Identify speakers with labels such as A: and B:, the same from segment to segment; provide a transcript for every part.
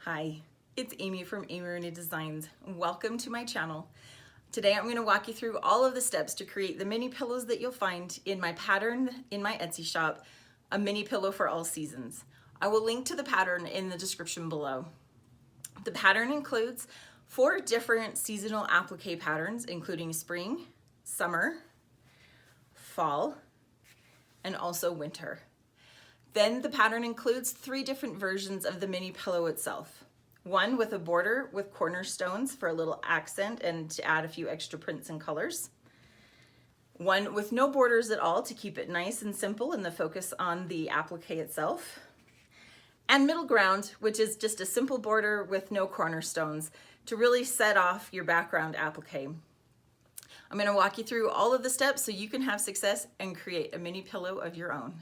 A: Hi, it's Amy from Amy Rooney Designs. Welcome to my channel. Today I'm going to walk you through all of the steps to create the mini pillows that you'll find in my pattern in my Etsy shop, a mini pillow for all seasons. I will link to the pattern in the description below. The pattern includes 4 different seasonal applique patterns, including spring, summer, fall, and also winter. Then the pattern includes 3 different versions of the mini pillow itself. One with a border with cornerstones for a little accent and to add a few extra prints and colors. One with no borders at all to keep it nice and simple and the focus on the applique itself. And middle ground, which is just a simple border with no cornerstones to really set off your background applique. I'm going to walk you through all of the steps so you can have success and create a mini pillow of your own.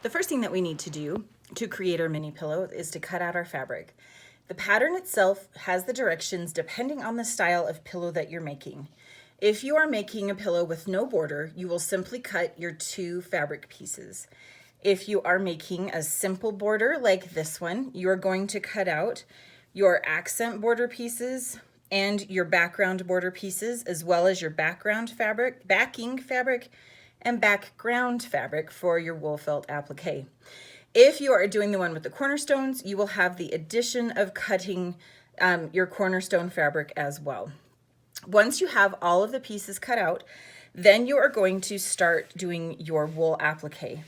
A: The first thing that we need to do to create our mini pillow is to cut out our fabric. The pattern itself has the directions depending on the style of pillow that you're making. If you are making a pillow with no border, you will simply cut your 2 fabric pieces. If you are making a simple border like this one, you are going to cut out your accent border pieces and your background border pieces, as well as your background fabric, backing fabric, and background fabric for your wool felt applique. If you are doing the one with the cornerstones, you will have the addition of cutting your cornerstone fabric as well. Once you have all of the pieces cut out, then you are going to start doing your wool applique.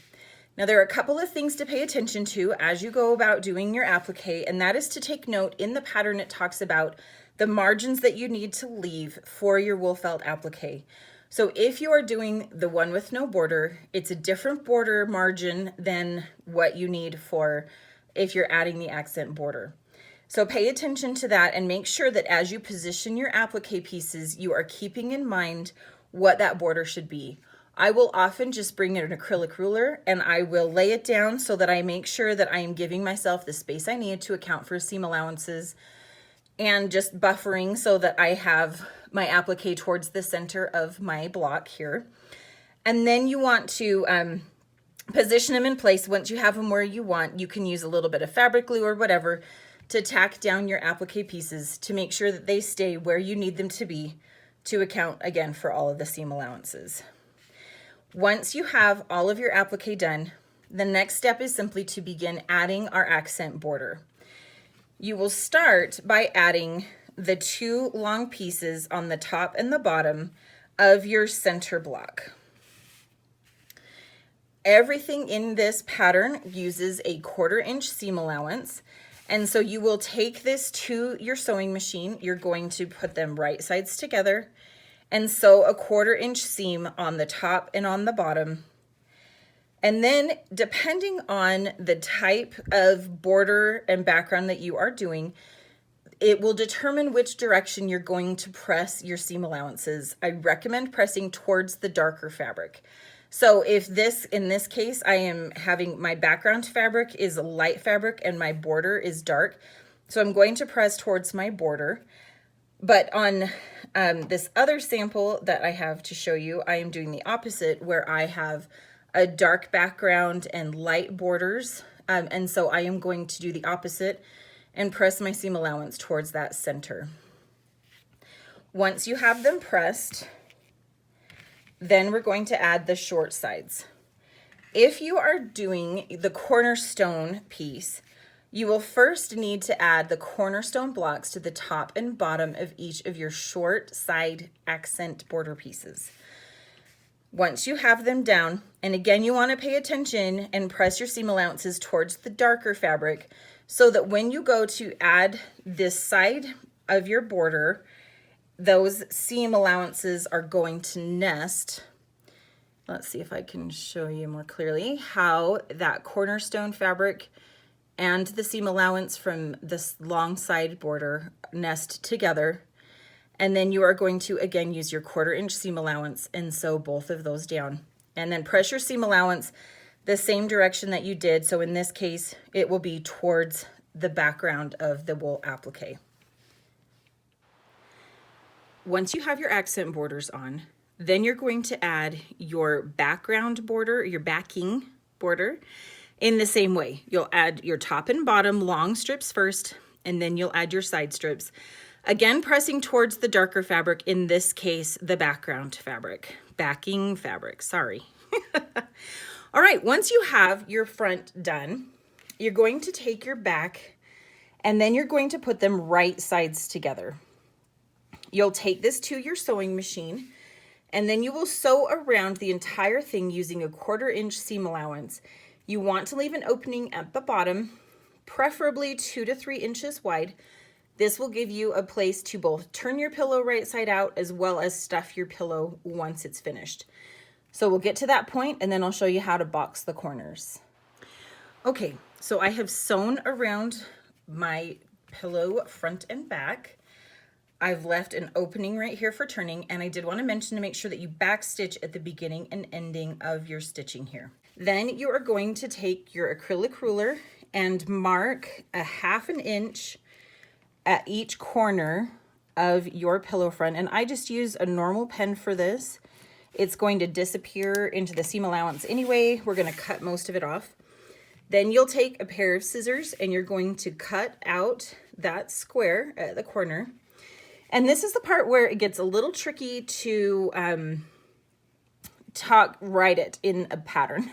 A: Now there are a couple of things to pay attention to as you go about doing your applique, and that is to take note in the pattern it talks about the margins that you need to leave for your wool felt applique. So if you are doing the one with no border, it's a different border margin than what you need for if you're adding the accent border. So pay attention to that and make sure that as you position your applique pieces, you are keeping in mind what that border should be. I will often just bring an acrylic ruler and I will lay it down so that I make sure that I am giving myself the space I need to account for seam allowances and just buffering so that I have my applique towards the center of my block here. And then you want to position them in place. Once you have them where you want, you can use a little bit of fabric glue or whatever to tack down your applique pieces to make sure that they stay where you need them to be to account again for all of the seam allowances. Once you have all of your applique done, the next step is simply to begin adding our accent border. You will start by adding the 2 long pieces on the top and the bottom of your center block. Everything in this pattern uses a 1/4 inch seam allowance, and so you will take this to your sewing machine. You're going to put them right sides together and sew a 1/4 inch seam on the top and on the bottom. And then depending on the type of border and background that you are doing, it will determine which direction you're going to press your seam allowances. I recommend pressing towards the darker fabric. So if in this case, I am having my background fabric is a light fabric and my border is dark. So I'm going to press towards my border. But on this other sample that I have to show you, I am doing the opposite where I have a dark background and light borders. And so I am going to do the opposite and press my seam allowance towards that center. Once you have them pressed, then we're going to add the short sides. If you are doing the cornerstone piece, you will first need to add the cornerstone blocks to the top and bottom of each of your short side accent border pieces. Once you have them down, and again, you want to pay attention and press your seam allowances towards the darker fabric so that when you go to add this side of your border, those seam allowances are going to nest. Let's see if I can show you more clearly how that cornerstone fabric and the seam allowance from this long side border nest together. And then you are going to, again, use your 1/4 inch seam allowance and sew both of those down. And then press your seam allowance the same direction that you did. So in this case, it will be towards the background of the wool applique. Once you have your accent borders on, then you're going to add your background border, your backing border, In the same way, you'll add your top and bottom long strips first, and then you'll add your side strips. Again, pressing towards the darker fabric, in this case, the background fabric, backing fabric, sorry. All right, once you have your front done, you're going to take your back and then you're going to put them right sides together. You'll take this to your sewing machine and then you will sew around the entire thing using a 1/4 inch seam allowance. You want to leave an opening at the bottom, preferably 2 to 3 inches wide. This will give you a place to both turn your pillow right side out as well as stuff your pillow once it's finished. So we'll get to that point and then I'll show you how to box the corners. Okay, so I have sewn around my pillow front and back. I've left an opening right here for turning, and I did want to mention to make sure that you back stitch at the beginning and ending of your stitching here. Then you are going to take your acrylic ruler and mark a 1/2 inch at each corner of your pillow front. And I just use a normal pen for this. It's going to disappear into the seam allowance anyway. We're going to cut most of it off. Then you'll take a pair of scissors and you're going to cut out that square at the corner. And this is the part where it gets a little tricky to write it in a pattern.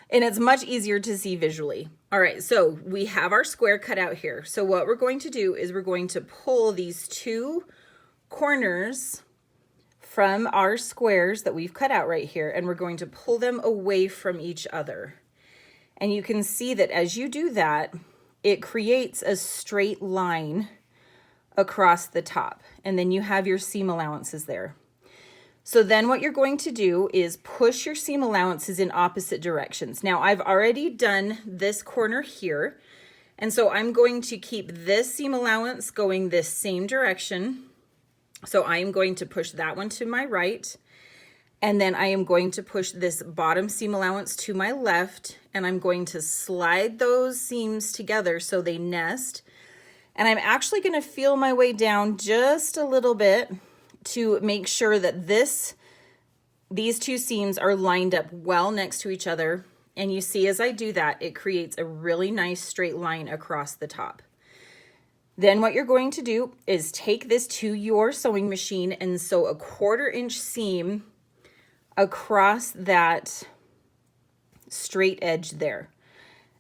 A: And it's much easier to see visually. All right, so we have our square cut out here. So what we're going to do is we're going to pull these 2 corners from our squares that we've cut out right here, and we're going to pull them away from each other. And you can see that as you do that, it creates a straight line across the top, and then you have your seam allowances there. So then what you're going to do is push your seam allowances in opposite directions. Now I've already done this corner here, and so I'm going to keep this seam allowance going this same direction. So I am going to push that one to my right, and then I am going to push this bottom seam allowance to my left, and I'm going to slide those seams together so they nest. And I'm actually going to feel my way down just a little bit to make sure that these 2 seams are lined up well next to each other. And you see, as I do that, it creates a really nice straight line across the top. Then what you're going to do is take this to your sewing machine and sew a 1/4 inch seam across that straight edge there.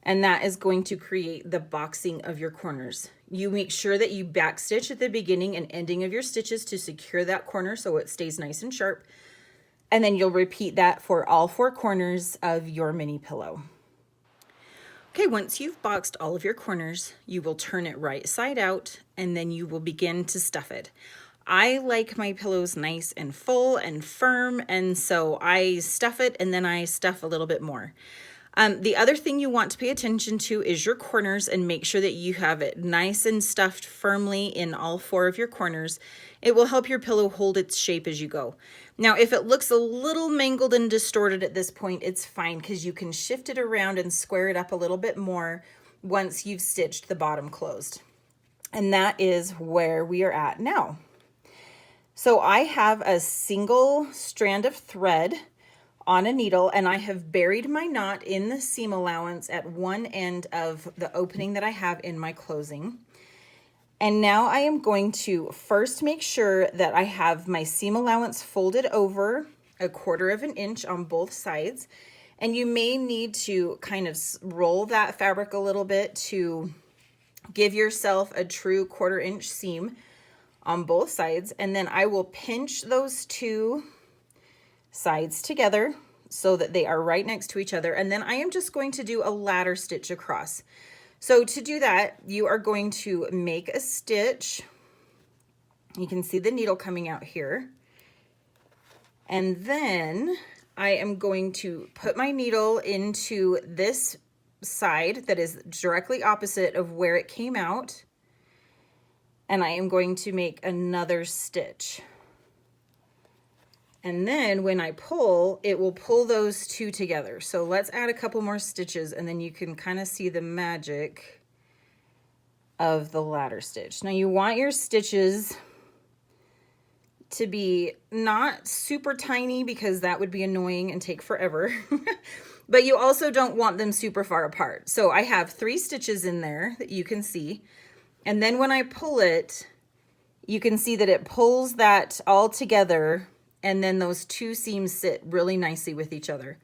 A: And that is going to create the boxing of your corners. You make sure that you back stitch at the beginning and ending of your stitches to secure that corner so it stays nice and sharp. And then you'll repeat that for all 4 corners of your mini pillow. Okay, once you've boxed all of your corners, you will turn it right side out and then you will begin to stuff it. I like my pillows nice and full and firm, and so I stuff it and then I stuff a little bit more. The other thing you want to pay attention to is your corners, and make sure that you have it nice and stuffed firmly in all 4 of your corners. It will help your pillow hold its shape as you go. Now, if it looks a little mangled and distorted at this point, it's fine because you can shift it around and square it up a little bit more once you've stitched the bottom closed. And that is where we are at now. So I have a single strand of thread on a needle, and I have buried my knot in the seam allowance at one end of the opening that I have in my closing. And now I am going to first make sure that I have my seam allowance folded over a 1/4 inch on both sides. And you may need to kind of roll that fabric a little bit to give yourself a true 1/4 inch seam on both sides. And then I will pinch those 2 sides together so that they are right next to each other. And then I am just going to do a ladder stitch across. So to do that, you are going to make a stitch. You can see the needle coming out here. And then I am going to put my needle into this side that is directly opposite of where it came out. And I am going to make another stitch. And then when I pull, it will pull those 2 together. So let's add a couple more stitches and then you can kind of see the magic of the ladder stitch. Now you want your stitches to be not super tiny because that would be annoying and take forever. but you also don't want them super far apart. So I have 3 stitches in there that you can see. And then when I pull it, you can see that it pulls that all together, and then those 2 seams sit really nicely with each other.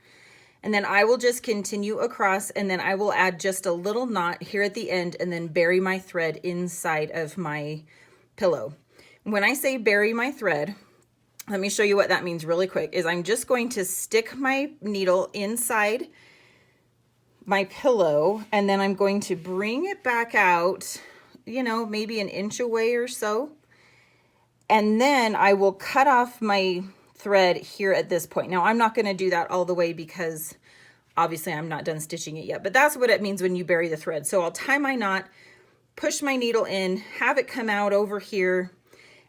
A: And then I will just continue across, and then I will add just a little knot here at the end and then bury my thread inside of my pillow. When I say bury my thread, let me show you what that means really quick, is I'm just going to stick my needle inside my pillow, and then I'm going to bring it back out, you know, maybe an inch away or so. And then I will cut off my thread here at this point. Now I'm not going to do that all the way because obviously I'm not done stitching it yet, but that's what it means when you bury the thread. So I'll tie my knot, push my needle in, have it come out over here,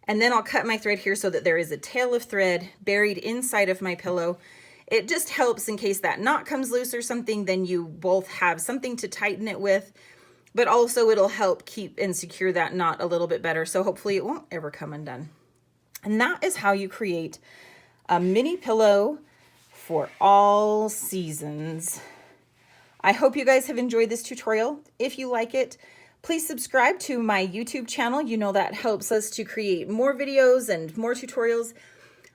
A: and then I'll cut my thread here so that there is a tail of thread buried inside of my pillow. It just helps in case that knot comes loose or something, then you both have something to tighten it with, but also it'll help keep and secure that knot a little bit better. So hopefully it won't ever come undone. And that is how you create a mini pillow for all seasons. I hope you guys have enjoyed this tutorial. If you like it, please subscribe to my YouTube channel. You know that helps us to create more videos and more tutorials.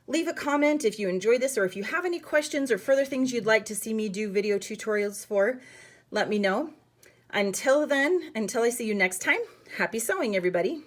A: Leave a comment if you enjoy this, or if you have any questions or further things you'd like to see me do video tutorials for, let me know. Until then, until I see you next time, happy sewing, everybody.